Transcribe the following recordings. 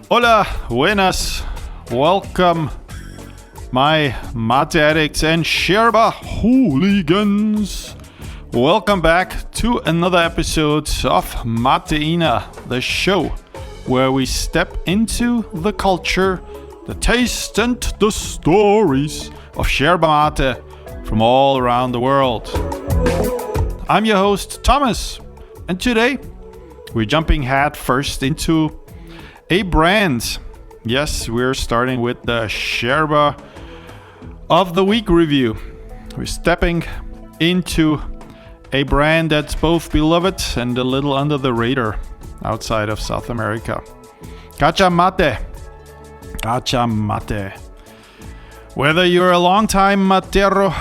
Hola, buenas, welcome, my mate addicts and yerba hooligans. Welcome back to another episode of Mateina, the show where we step into the culture, the taste and the stories of yerba mate from all around the world. I'm your host, Thomas, and today we're jumping head first into a brand. Yes, we're starting with the yerba of the week review. We're stepping into a brand that's both beloved and a little under the radar outside of South America. Cachamate. Cachamate. Whether you're a long-time matero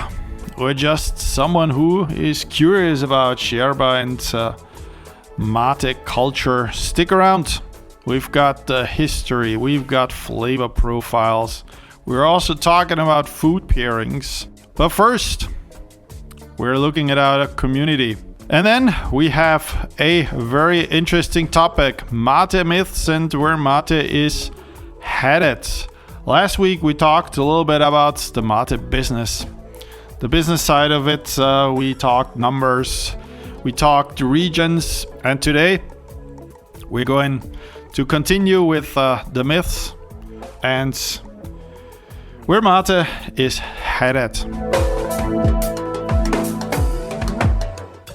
or just someone who is curious about yerba and mate culture, stick around. We've got the history, we've got flavor profiles. We're also talking about food pairings. But first, we're looking at our community. And then we have a very interesting topic, mate myths and where mate is headed. Last week we talked a little bit about the mate business. The business side of it, we talked numbers, we talked regions, and today we're going to continue with the myths and where mate is headed.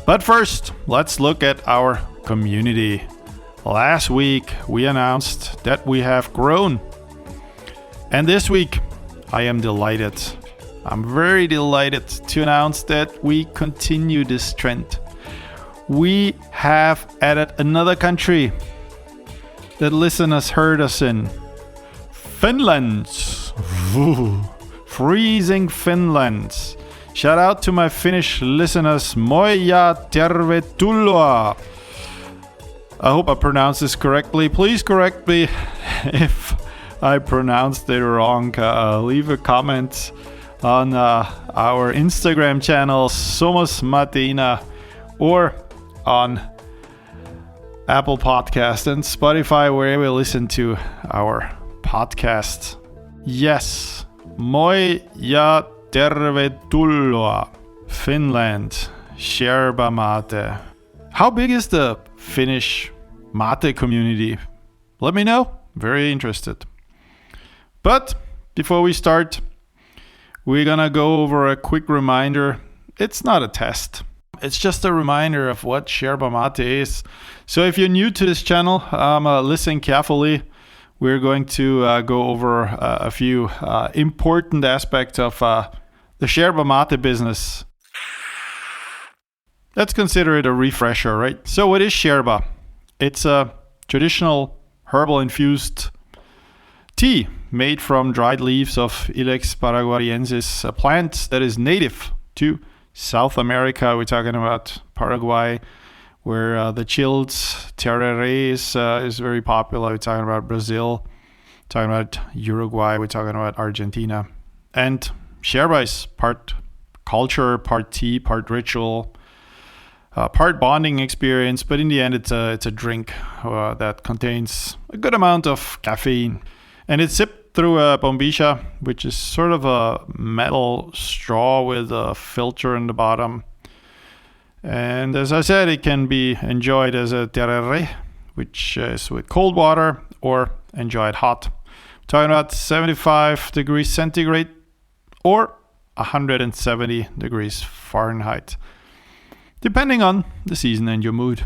But first, let's look at our community. Last week we announced that we have grown. And this week I am delighted. I'm very delighted to announce that we continue this trend. We have added another country that listeners heard us in. Finland. Ooh, freezing Finland. Shout out to my Finnish listeners. Moja tervetuloa. I hope I pronounced this correctly. Please correct me if I pronounced it wrong. Leave a comment on our Instagram channel, Somos Mateina, or on Apple Podcast and Spotify, wherever you listen to our podcast. Yes, moja tervetuloa, Finland, yerba mate. How big is the Finnish mate community? Let me know. Very interested. But before we start, we're gonna go over a quick reminder. It's not a test. It's just a reminder of what yerba mate is. So if you're new to this channel, listen carefully. We're going to go over a few important aspects of the yerba mate business. Let's consider it a refresher, right? So what is yerba? It's a traditional herbal infused tea made from dried leaves of Ilex paraguayensis, a plant that is native to South America. We're talking about Paraguay, where the chilled tereré is very popular. We're talking about Brazil, talking about Uruguay, we're talking about Argentina. And yerba is part culture, part tea, part ritual, part bonding experience. But in the end, it's a drink that contains a good amount of caffeine. And it's sipped through a bombilla, which is sort of a metal straw with a filter in the bottom. And as I said, it can be enjoyed as a tereré, which is with cold water, or enjoyed hot. We're talking about 75 degrees centigrade or 170 degrees Fahrenheit, depending on the season and your mood.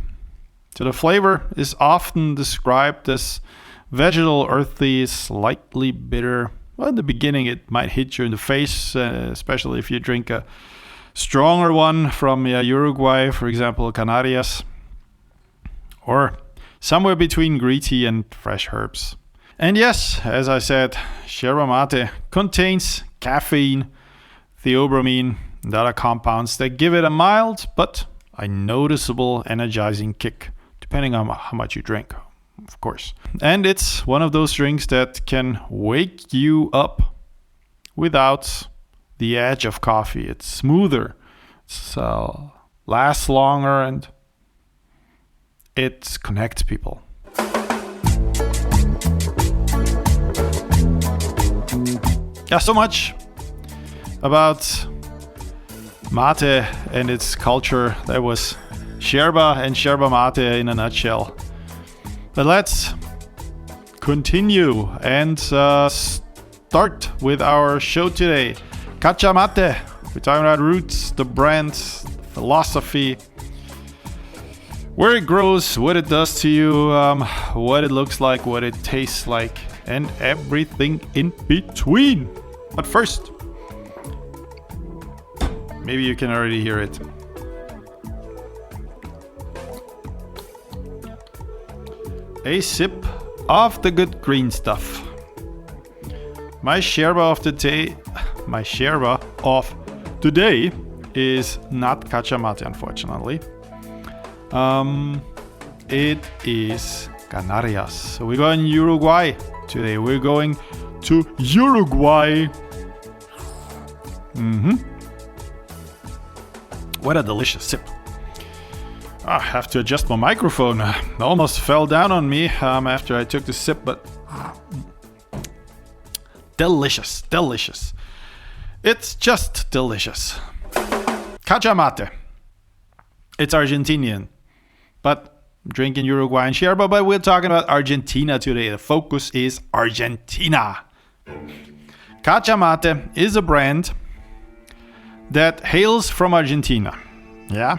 So the flavor is often described as vegetal, earthy, slightly bitter. Well, in the beginning, it might hit you in the face, especially if you drink a stronger one from Uruguay, for example, Canarias, or somewhere between green tea and fresh herbs. And yes, as I said, yerba mate contains caffeine, theobromine, and other compounds that give it a mild but a noticeable energizing kick, depending on how much you drink, of course. And it's one of those drinks that can wake you up without the edge of coffee. It's smoother, it lasts longer, and it connects people. Yeah, so much about mate and its culture. That was yerba and yerba mate in a nutshell. But let's continue and start with our show today. Cachamate. We're talking about roots, the brand, philosophy, where it grows, what it does to you, what it looks like, what it tastes like, and everything in between. But first, maybe you can already hear it. A sip of the good green stuff. My yerba of today is not Cachamate, unfortunately. It is Canarias. So we're going Uruguay today. We're going to Uruguay. What a delicious sip. I have to adjust my microphone. It almost fell down on me after I took the sip, but delicious, delicious. It's just delicious. Cachamate. It's Argentinian, but drinking Uruguayan yerba, but we're talking about Argentina today. The focus is Argentina. Cachamate is a brand that hails from Argentina. Yeah.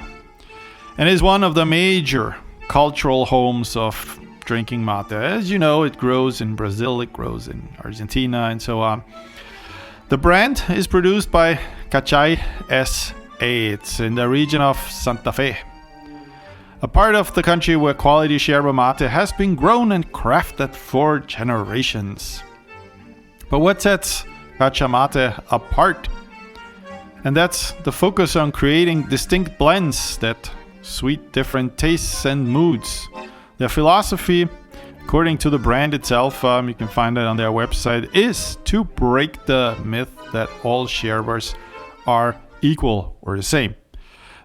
And is one of the major cultural homes of drinking mate. As you know, it grows in Brazil, it grows in Argentina, and so on. The brand is produced by Cachamate S.A. It's in the region of Santa Fe, a part of the country where quality yerba mate has been grown and crafted for generations. But what sets Cachamate apart? And that's the focus on creating distinct blends that suit different tastes and moods. Their philosophy, according to the brand itself, you can find it on their website, is to break the myth that all yerbas are equal or the same.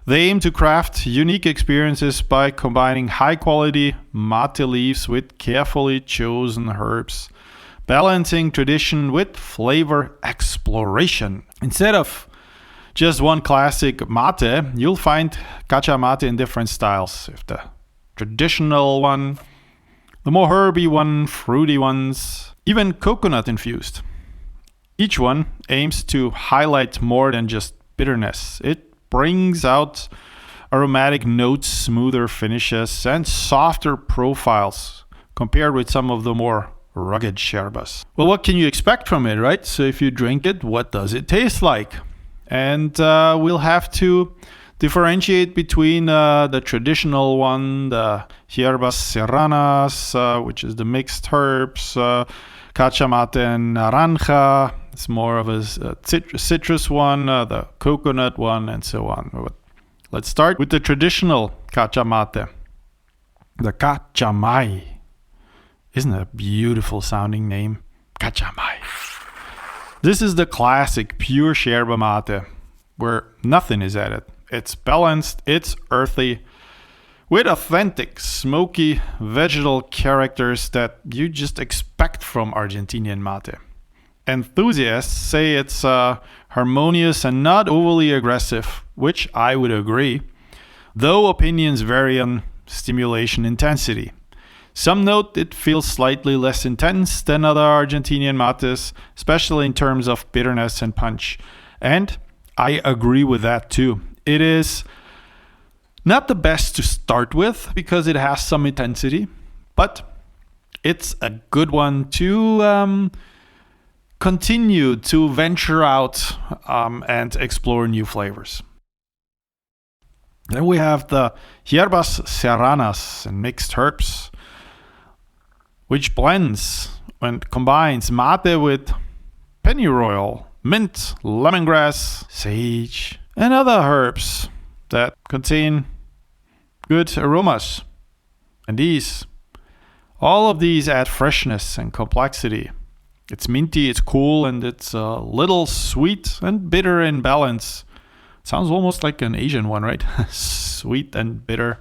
They aim to craft unique experiences by combining high-quality mate leaves with carefully chosen herbs, balancing tradition with flavor exploration. Instead of just one classic mate, you'll find Cachamate in different styles. If the traditional one, the more herby one, fruity ones, even coconut infused. Each one aims to highlight more than just bitterness. It brings out aromatic notes, smoother finishes, and softer profiles compared with some of the more rugged yerbas. Well, what can you expect from it, right? So if you drink it, what does it taste like? And we'll have to differentiate between the traditional one, the yerbas serranas, which is the mixed herbs, Cachamate and naranja. It's more of a citrus one, the coconut one, and so on. But let's start with the traditional Cachamate, the Cachamay. Isn't that a beautiful sounding name? Cachamay. This is the classic pure yerba mate, where nothing is added. It's balanced, it's earthy, with authentic, smoky, vegetal characters that you just expect from Argentinian mate. Enthusiasts say it's harmonious and not overly aggressive, which I would agree, though opinions vary on stimulation intensity. Some note it feels slightly less intense than other Argentinian mates, especially in terms of bitterness and punch. And I agree with that too. It is not the best to start with because it has some intensity, but it's a good one to continue to venture out and explore new flavors. Then we have the yerbas serranas and mixed herbs, which blends and combines mate with pennyroyal, mint, lemongrass, sage, and other herbs that contain good aromas. And all of these add freshness and complexity. It's minty, it's cool, and it's a little sweet and bitter in balance. Sounds almost like an Asian one, right? Sweet and bitter.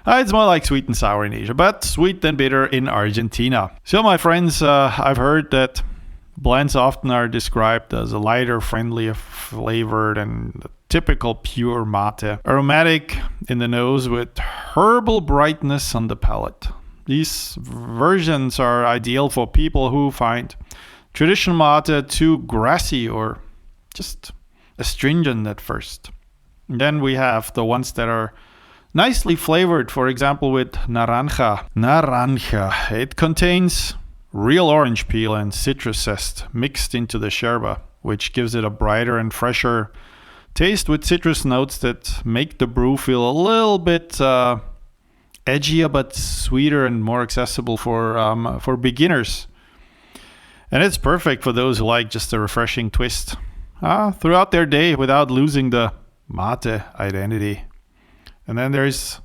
It's more like sweet and sour in Asia, but sweet and bitter in Argentina. So, my friends, I've heard that Blends often are described as a lighter, friendly flavor than the typical pure mate. Aromatic in the nose with herbal brightness on the palate. These versions are ideal for people who find traditional mate too grassy or just astringent at first. And then we have the ones that are nicely flavored, for example with naranja. Naranja. It contains real orange peel and citrus zest mixed into the yerba, which gives it a brighter and fresher taste with citrus notes that make the brew feel a little bit edgier but sweeter and more accessible for beginners. And it's perfect for those who like just a refreshing twist throughout their day without losing the mate identity. And then there's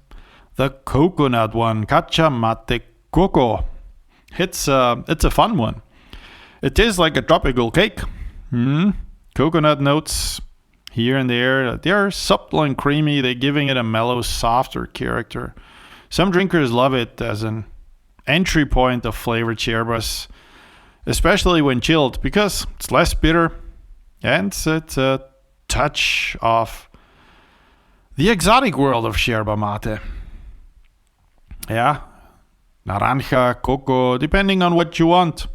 the coconut one, Cachamate Coco. It's a fun one. It tastes like a tropical cake. Coconut notes here and there. They are subtle and creamy. They're giving it a mellow, softer character. Some drinkers love it as an entry point of flavored yerbas, especially when chilled, because it's less bitter and it's a touch of the exotic world of yerba mate. Yeah, naranja, coco, depending on what you want.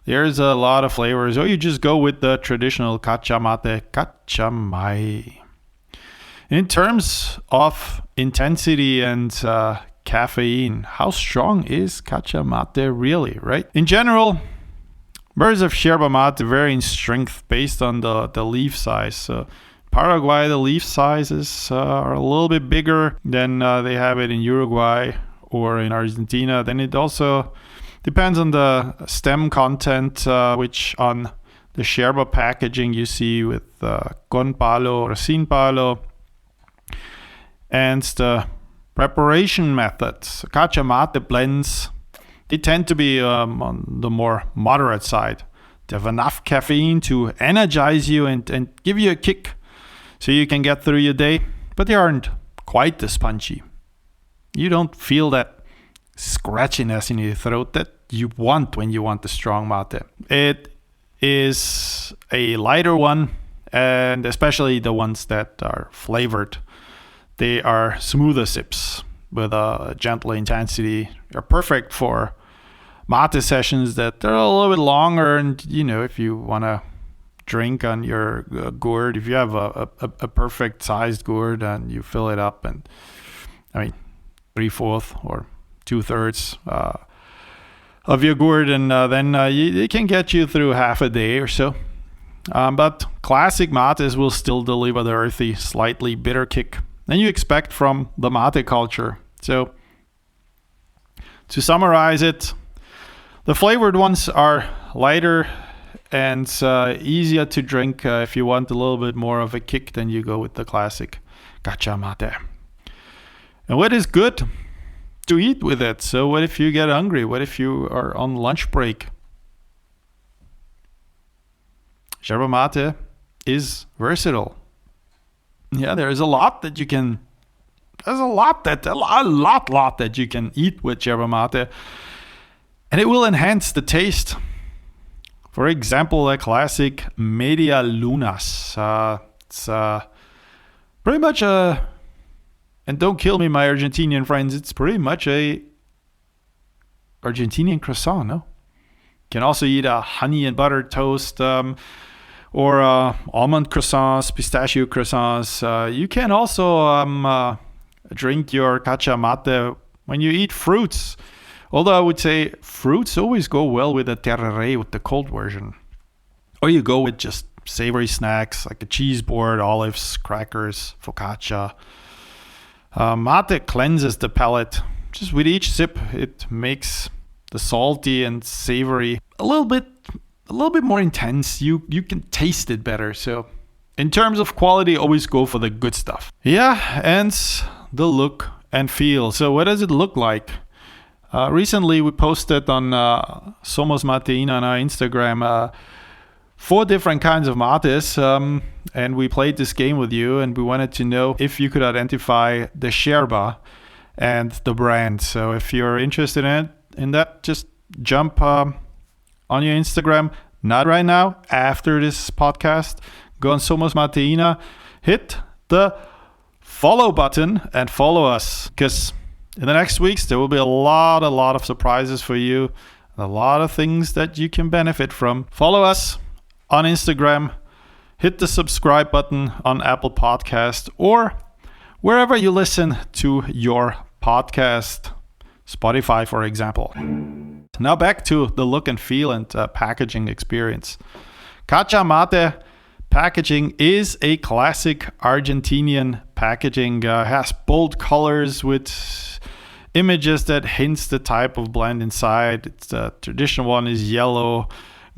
There's a lot of flavors, or you just go with the traditional Cachamate. In terms of intensity and caffeine, how strong is Cachamate really, right? In general, birds of yerba mate vary in strength based on the leaf size. So Paraguay, the leaf sizes are a little bit bigger than they have it in Uruguay or in Argentina. Then it also depends on the stem content, which on the yerba packaging you see with con palo or sin palo. And the preparation methods. Cachamate blends, they tend to be on the more moderate side. They have enough caffeine to energize you and give you a kick so you can get through your day, but they aren't quite as punchy. You don't feel that scratchiness in your throat that you want when you want the strong mate. It is a lighter one, and especially the ones that are flavored. They are smoother sips with a gentle intensity. They're perfect for mate sessions that are a little bit longer, and if you want to drink on your gourd, if you have a perfect sized gourd and you fill it up, and 3/4 or 2/3 of your gourd, and then it can get you through half a day or so. But classic mates will still deliver the earthy, slightly bitter kick than you expect from the mate culture. So to summarize it, the flavored ones are lighter and easier to drink. If you want a little bit more of a kick, then you go with the classic Cachamate. And what is good? To eat with it. So what if you get hungry? What if you are on lunch break? Yerba mate is versatile. Yeah, there's a lot that you can eat with yerba mate, and it will enhance the taste. For example, the classic Media Lunas. It's pretty much and don't kill me, my Argentinian friends, it's pretty much a Argentinian croissant, no? You can also eat a honey and butter toast, or almond croissants, pistachio croissants. You can also drink your Cachamate when you eat fruits. Although I would say fruits always go well with a tereré, with the cold version. Or you go with just savory snacks like a cheese board, olives, crackers, focaccia. Mate cleanses the palate. Just with each sip, it makes the salty and savory a little bit more intense. You can taste it better. So in terms of quality, always go for the good stuff. Yeah, and the look and feel. So what does it look like? Recently, we posted on Somos Mateina on our Instagram 4 different kinds of mates, and we played this game with you, and we wanted to know if you could identify the yerba and the brand. So if you're interested in that, just jump on your Instagram, not right now, after this podcast, go on Somos Mateina, hit the follow button and follow us, because in the next weeks there will be a lot of surprises for you, a lot of things that you can benefit from. Follow us on Instagram, hit the subscribe button on Apple Podcast or wherever you listen to your podcast, Spotify for example. Now back to the look and feel and packaging experience. Cachamate packaging is a classic Argentinian packaging. Has bold colors with images that hints the type of blend inside. The traditional one is yellow,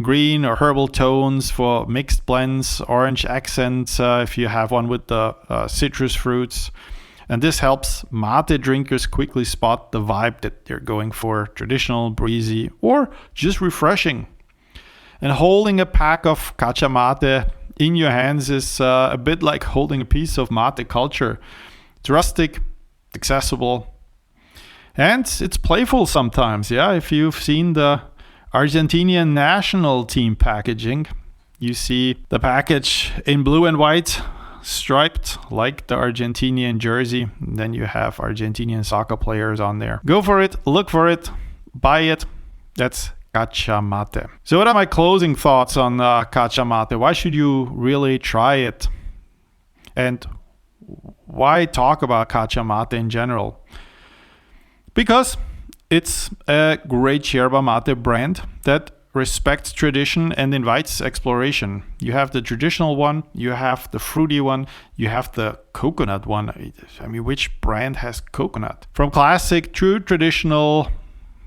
green or herbal tones for mixed blends, orange accents if you have one with the citrus fruits. And this helps mate drinkers quickly spot the vibe that they're going for, traditional, breezy, or just refreshing. And holding a pack of Cachamate in your hands is a bit like holding a piece of mate culture. It's rustic, accessible, and it's playful sometimes. Yeah, if you've seen the Argentinian national team packaging, you see the package in blue and white, striped like the Argentinian jersey. And then you have Argentinian soccer players on there. Go for it, look for it, buy it. That's Cachamate. So what are my closing thoughts on Cachamate? Why should you really try it? And why talk about Cachamate in general? Because it's a great yerba mate brand that respects tradition and invites exploration. You have the traditional one, you have the fruity one, you have the coconut one. I mean, which brand has coconut? From classic, true traditional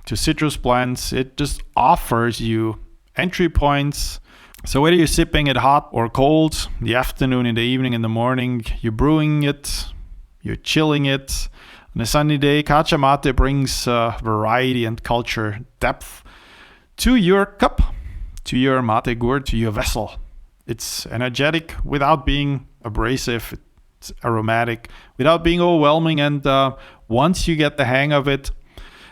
to citrus blends, it just offers you entry points. So whether you're sipping it hot or cold, in the afternoon, in the evening, in the morning, you're brewing it, you're chilling it. On a sunny day, Cachamate brings variety and culture, depth to your cup, to your mate gourd, to your vessel. It's energetic without being abrasive. It's aromatic without being overwhelming. And once you get the hang of it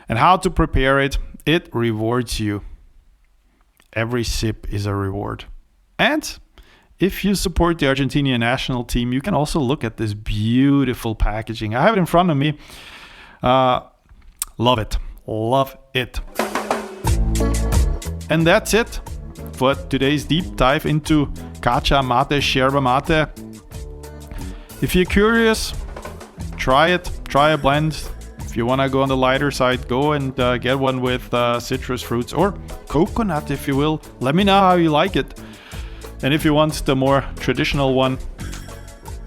and how to prepare it, it rewards you. Every sip is a reward. And if you support the Argentinian national team, you can also look at this beautiful packaging. I have it in front of me. Love it. Love it. And that's it for today's deep dive into Cachamate, yerba mate. If you're curious, try it. Try a blend. If you want to go on the lighter side, go and get one with citrus fruits or coconut, if you will. Let me know how you like it. And if you want the more traditional one,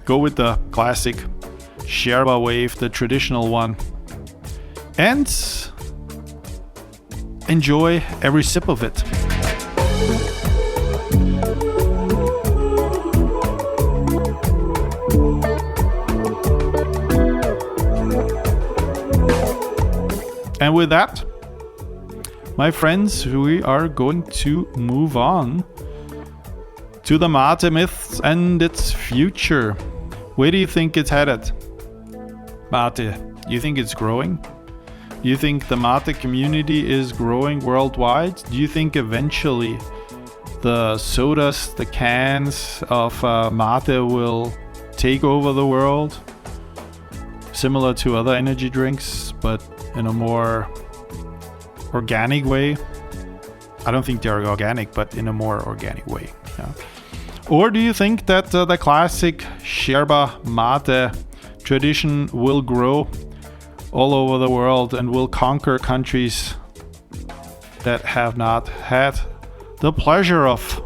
go with the classic yerba wave, the traditional one. And enjoy every sip of it. And with that, my friends, we are going to move on to the mate myths and its future. Where do you think it's headed? Mate, you think it's growing? Do you think the mate community is growing worldwide? Do you think eventually the sodas, the cans of mate will take over the world? Similar to other energy drinks, but in a more organic way. I don't think they're organic, but in a more organic way. Yeah. Or do you think that the classic yerba mate tradition will grow all over the world and will conquer countries that have not had the pleasure of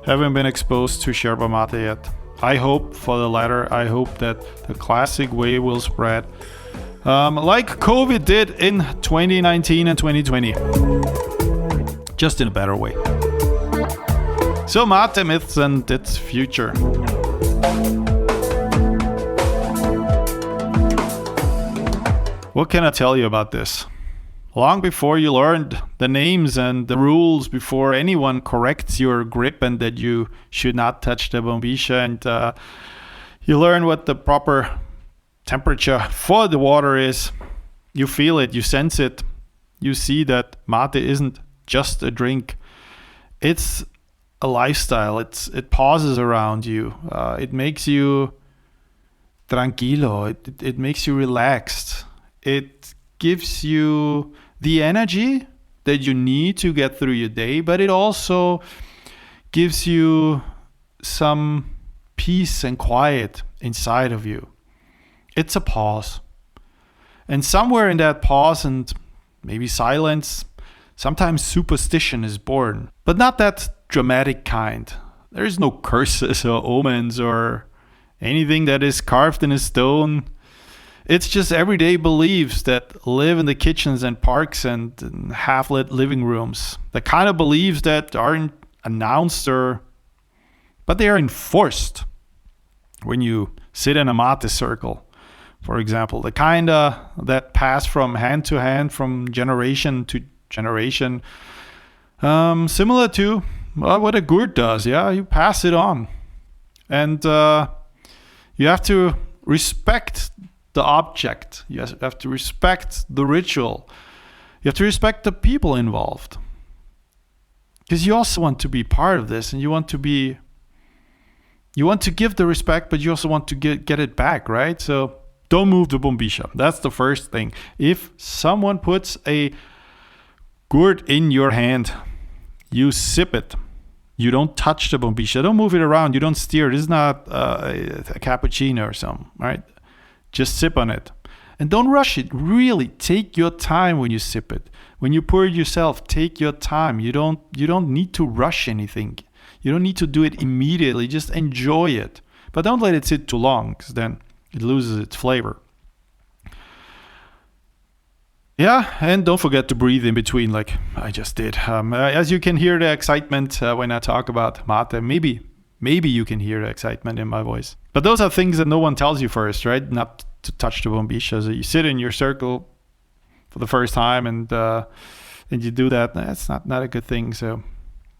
having been exposed to yerba mate yet? I hope for the latter. I hope that the classic way will spread. Like COVID did in 2019 and 2020. Just in a better way. So mate myths and its future. What can I tell you about this? Long before you learned the names and the rules, before anyone corrects your grip and that you should not touch the bombilla, and you learn what the proper temperature for the water is, you feel it, you sense it, you see that mate isn't just a drink. It's a lifestyle. It pauses around you. It makes you tranquilo. It makes you relaxed. It gives you the energy that you need to get through your day, but it also gives you some peace and quiet inside of you. It's a pause. And somewhere in that pause and maybe silence, sometimes superstition is born, but not that dramatic kind. There is no curses or omens or anything that is carved in a stone. It's just everyday beliefs that live in the kitchens and parks and half-lit living rooms. The kind of beliefs that aren't announced but they are enforced when you sit in a mate circle, for example. The kind that pass from hand to hand, from generation to generation. Similar to what a gourd does. Yeah, you pass it on. And you have to respect the object. You have to respect the ritual. You have to respect the people involved. Because you also want to be part of this, and you want to give the respect, but you also want to get it back, right? So don't move the bombilla. That's the first thing. If someone puts a gourd in your hand, you sip it. You don't touch the bombilla. Don't move it around. You don't steer. This is not a cappuccino or something, right? Just sip on it. And don't rush it. Really, take your time when you sip it. When you pour it yourself, take your time. You don't need to rush anything. You don't need to do it immediately. Just enjoy it. But don't let it sit too long, because then it loses its flavor. Yeah, and don't forget to breathe in between, like I just did. As you can hear the excitement when I talk about mate, maybe you can hear the excitement in my voice. But those are things that no one tells you first, right? Not to touch the bombilla. So you sit in your circle for the first time and you do that. That's not a good thing. So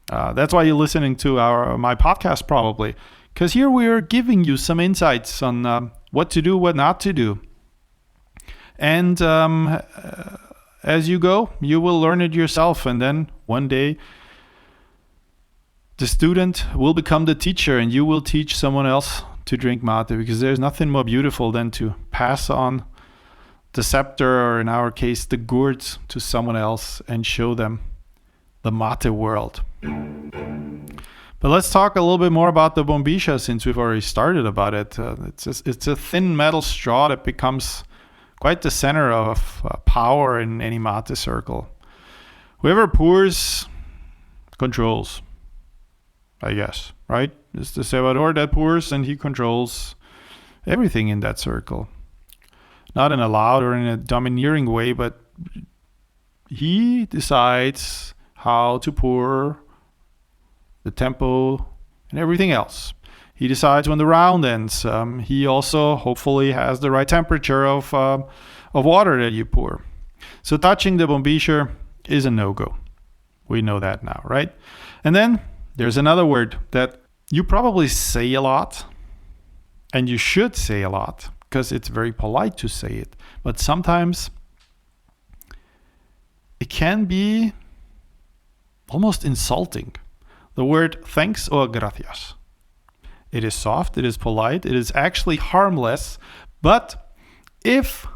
that's why you're listening to my podcast, probably, because here we are giving you some insights on what to do, what not to do. And as you go, you will learn it yourself. And then one day, the student will become the teacher, and you will teach someone else to drink mate, because there's nothing more beautiful than to pass on the scepter, or in our case, the gourds, to someone else and show them the mate world. But let's talk a little bit more about the bombilla, since we've already started about it. It's a thin metal straw that becomes quite the center of power in any mate circle. Whoever pours controls, I guess, right? It's the cebador that pours, and he controls everything in that circle. Not in a loud or in a domineering way, but he decides how to pour, the tempo, and everything else. He decides when the round ends. He also hopefully has the right temperature of water that you pour. So touching the bombilla is a no-go. We know that now, right? And then there's another word that you probably say a lot, and you should say a lot, because it's very polite to say it. But sometimes it can be almost insulting. The word thanks or gracias. It is soft, it is polite, it is actually harmless. But if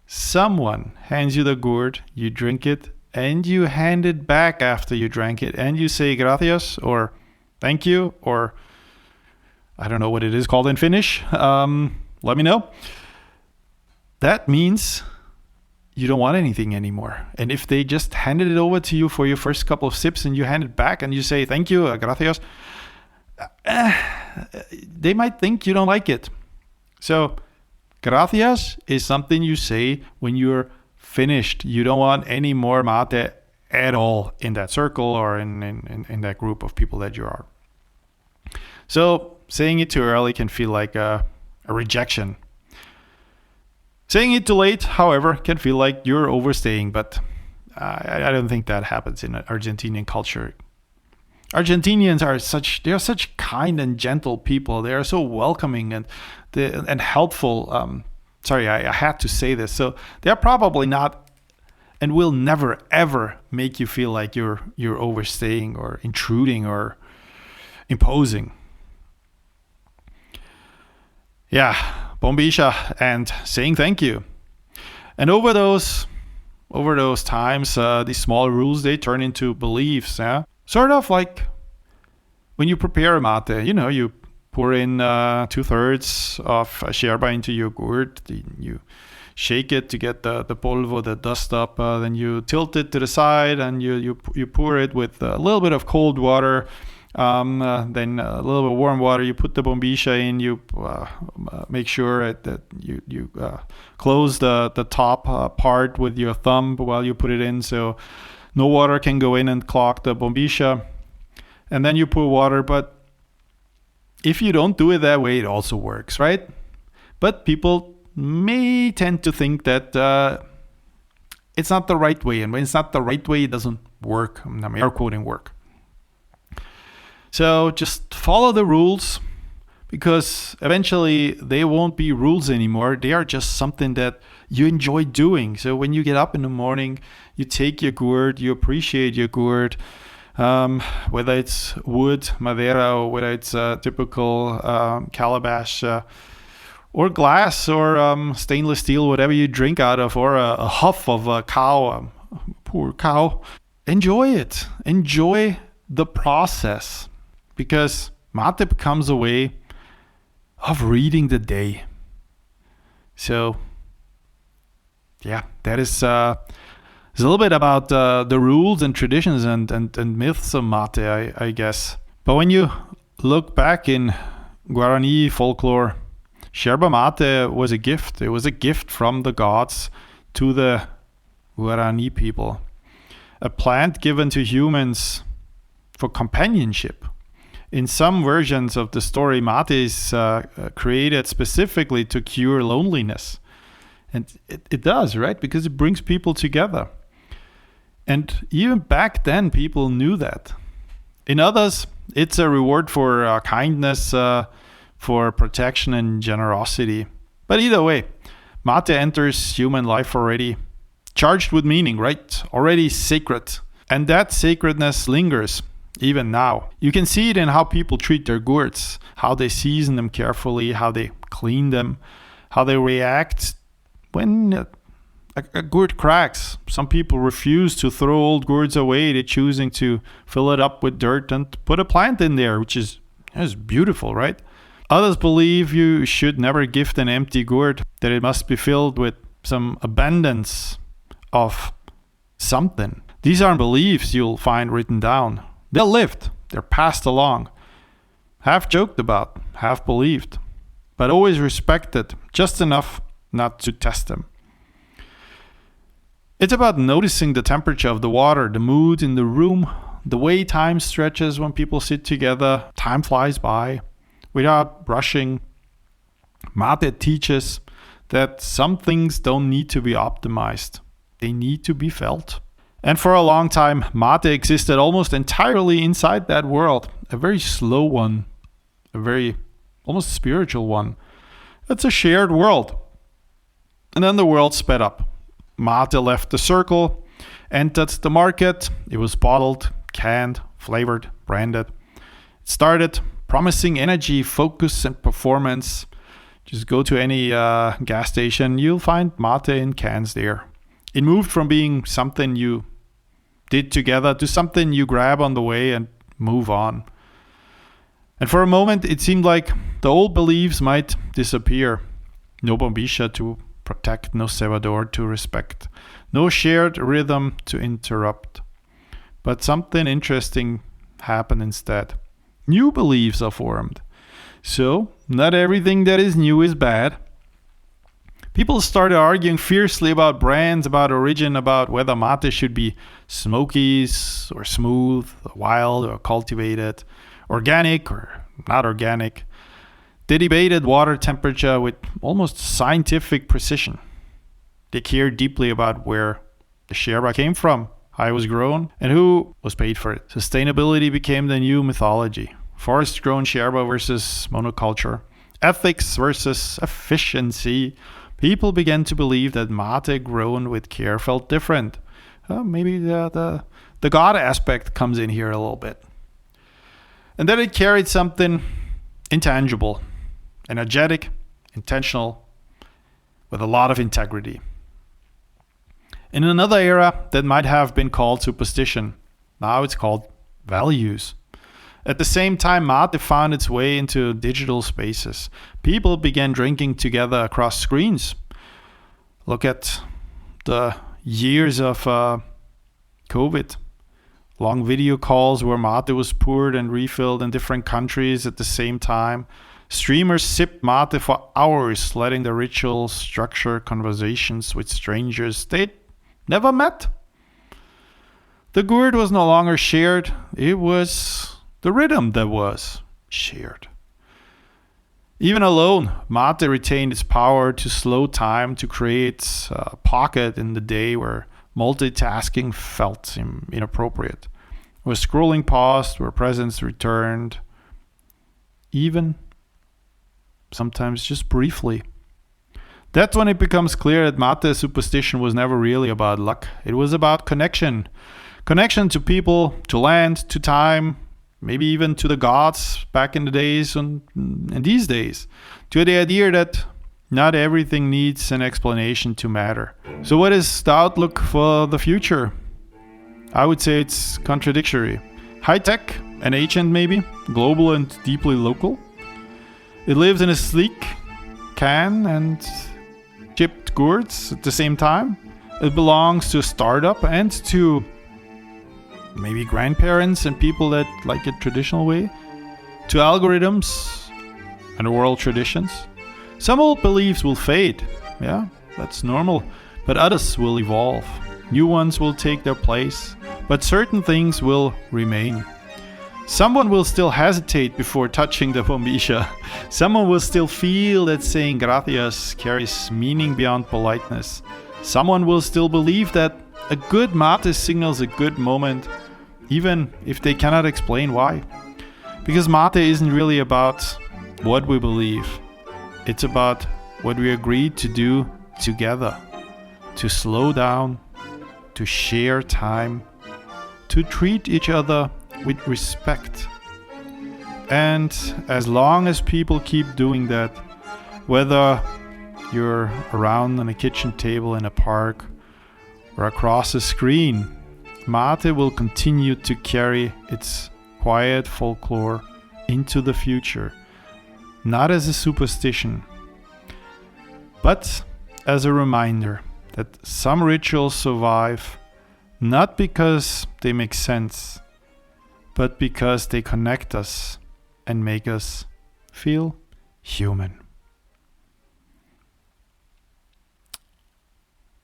someone hands you the gourd, you drink it, and you hand it back after you drank it, and you say gracias or thank you, or I don't know what it is called in Finnish, let me know. That means you don't want anything anymore. And if they just handed it over to you for your first couple of sips and you hand it back and you say thank you, gracias, they might think you don't like it. So gracias is something you say when you're finished. You don't want any more mate at all in that circle or in that group of people that you are. So saying it too early can feel like a rejection. Saying it too late, however, can feel like you're overstaying, but I don't think that happens in Argentinian culture. Argentinians are such kind and gentle people. They are so welcoming and helpful. Sorry, I had to say this. So they're probably not and will never ever make you feel like you're overstaying or intruding or imposing. Yeah, bombilla and saying thank you. And over those times, these small rules, they turn into beliefs. Yeah, sort of like when you prepare a mate. You pour in 2/3 of yerba into your gourd. You shake it to get the polvo, the dust up. Then you tilt it to the side, and you pour it with a little bit of cold water. Then a little bit of warm water. You put the bombilla in. You make sure that you close the top part with your thumb while you put it in, so no water can go in and clog the bombilla. And then you pour water. But if you don't do it that way, it also works, right? But people may tend to think that it's not the right way, and when it's not the right way, it doesn't work. I'm air quoting work. So just follow the rules, because eventually they won't be rules anymore. They are just something that you enjoy doing. So when you get up in the morning, you take your gourd, you appreciate your gourd, whether it's wood, madera, or whether it's a typical calabash or glass or stainless steel, whatever you drink out of, or a huff of a cow, poor cow. Enjoy it. Enjoy the process. Because mate becomes a way of reading the day. So, yeah, that is a little bit about the rules and traditions and myths of mate, I guess. But when you look back in Guarani folklore, yerba mate was a gift. It was a gift from the gods to the Guarani people. A plant given to humans for companionship. In some versions of the story, mate is created specifically to cure loneliness. And it does, right? Because it brings people together. And even back then, people knew that. In others, it's a reward for kindness, for protection and generosity. But either way, mate enters human life already charged with meaning, right? Already sacred. And that sacredness lingers. Even now, you can see it in how people treat their gourds, how they season them carefully, how they clean them, how they react when a gourd cracks. Some people refuse to throw old gourds away. They're choosing to fill it up with dirt and put a plant in there, which is beautiful, right? Others believe you should never gift an empty gourd, that it must be filled with some abundance of something. These aren't beliefs you'll find written down. They're lived, they're passed along, half joked about, half believed, but always respected, just enough not to test them. It's about noticing the temperature of the water, the mood in the room, the way time stretches when people sit together. Time flies by without rushing. Mate teaches that some things don't need to be optimized, they need to be felt. And for a long time, mate existed almost entirely inside that world. A very slow one, a very almost spiritual one. It's a shared world. And then the world sped up. Mate left the circle, entered the market. It was bottled, canned, flavored, branded. It started promising energy, focus, and performance. Just go to any gas station, you'll find mate in cans there. It moved from being something you did together to something you grab on the way and move on. And for a moment, it seemed like the old beliefs might disappear. No bombilla to protect, no cebador to respect, no shared rhythm to interrupt. But something interesting happened instead. New beliefs are formed. So, not everything that is new is bad. People started arguing fiercely about brands, about origin, about whether mate should be smokies or smooth, wild or cultivated, organic or not organic. They debated water temperature with almost scientific precision. They cared deeply about where the yerba came from, how it was grown, and who was paid for it. Sustainability became the new mythology. Forest-grown yerba versus monoculture. Ethics versus efficiency. People began to believe that mate grown with care felt different. maybe the God aspect comes in here a little bit. And then it carried something intangible, energetic, intentional, with a lot of integrity. In another era, that might have been called superstition. Now it's called values. At the same time, mate found its way into digital spaces. People began drinking together across screens. Look at the years of COVID. Long video calls where mate was poured and refilled in different countries at the same time. Streamers sipped mate for hours, letting the ritual structure conversations with strangers they'd never met. The gourd was no longer shared. It was the rhythm that was shared. Even alone, mate retained its power to slow time, to create a pocket in the day where multitasking felt inappropriate, where scrolling paused, where presence returned, even sometimes just briefly. That's when it becomes clear that mate superstition was never really about luck. It was about connection. Connection to people, to land, to time, maybe even to the gods back in the days and these days. To the idea that not everything needs an explanation to matter. So what is the outlook for the future? I would say it's contradictory. High-tech and ancient maybe, global and deeply local. It lives in a sleek can and chipped gourds at the same time. It belongs to a startup and to maybe grandparents and people that like it traditional way, to algorithms and oral traditions. Some old beliefs will fade, yeah, that's normal, but others will evolve. New ones will take their place, but certain things will remain. Someone will still hesitate before touching the bombilla. Someone will still feel that saying gracias carries meaning beyond politeness. Someone will still believe that a good mate signals a good moment, even if they cannot explain why. Because mate isn't really about what we believe. It's about what we agreed to do together. To slow down, to share time, to treat each other with respect. And as long as people keep doing that, whether you're around on a kitchen table in a park or across a screen, mate will continue to carry its quiet folklore into the future, not as a superstition, but as a reminder that some rituals survive not because they make sense, but because they connect us and make us feel human.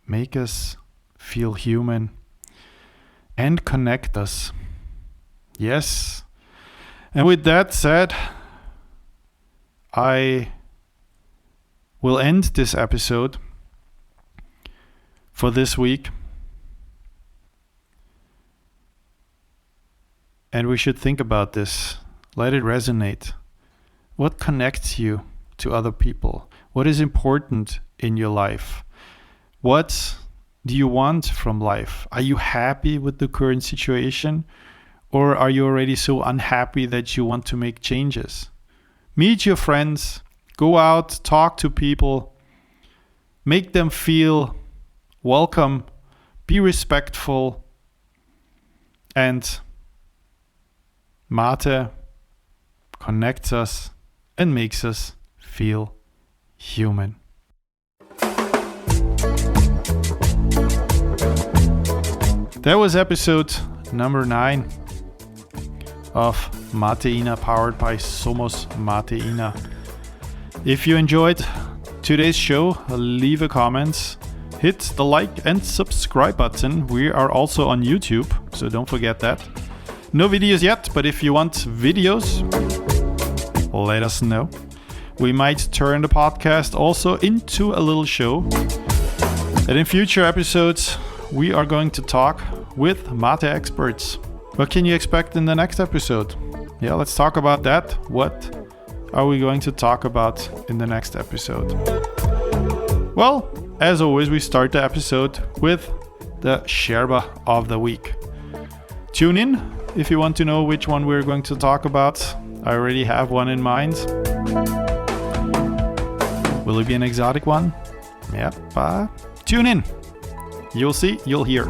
Make us feel human and connect us. Yes. And with that said, I will end this episode for this week. And we should think about this. Let it resonate. What connects you to other people? What is important in your life? What do you want from life? Are you happy with the current situation? Or are you already so unhappy that you want to make changes? Meet your friends. Go out, talk to people. Make them feel welcome. Be respectful. And mate connects us and makes us feel human. That was episode number 9 of Mateina, powered by Somos Mateina. If you enjoyed today's show, leave a comment, hit the like and subscribe button. We are also on YouTube, so don't forget that. No videos yet, but if you want videos, let us know. We might turn the podcast also into a little show. And in future episodes, we are going to talk with mate experts. What can you expect in the next episode? Yeah, let's talk about that. What are we going to talk about in the next episode? Well, as always, we start the episode with the yerba of the week. Tune in if you want to know which one we're going to talk about. I already have one in mind. Will it be an exotic one? Yep, tune in. You'll see, you'll hear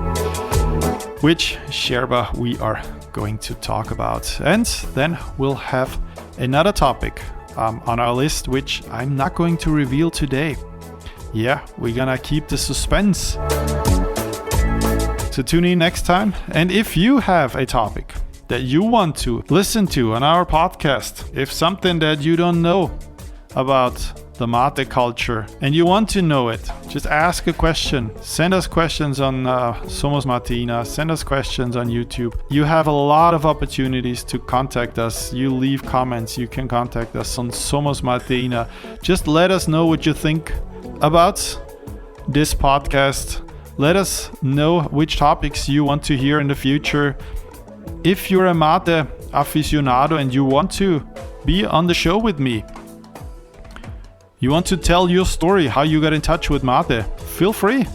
which yerba we are going to talk about. And then we'll have another topic on our list, which I'm not going to reveal today. Yeah, we're gonna keep the suspense. So tune in next time. And if you have a topic that you want to listen to on our podcast, if something that you don't know about the mate culture and you want to know it, just ask a question. Send us questions on Somos Mateina. Send us questions on YouTube. You have a lot of opportunities to contact us. You leave comments. You can contact us on Somos Mateina. Just let us know what you think about this podcast. Let us know which topics you want to hear in the future. If you're a mate aficionado and you want to be on the show with me, you want to tell your story, how you got in touch with mate, feel free.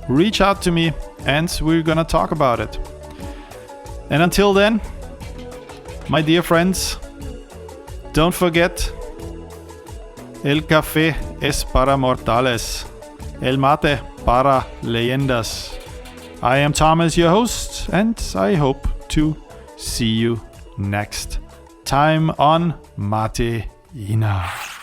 Reach out to me and we're gonna talk about it. And until then, my dear friends, don't forget, el café es para mortales, el mate para leyendas. I am Thomas, your host, and I hope to see you next time on Mateina.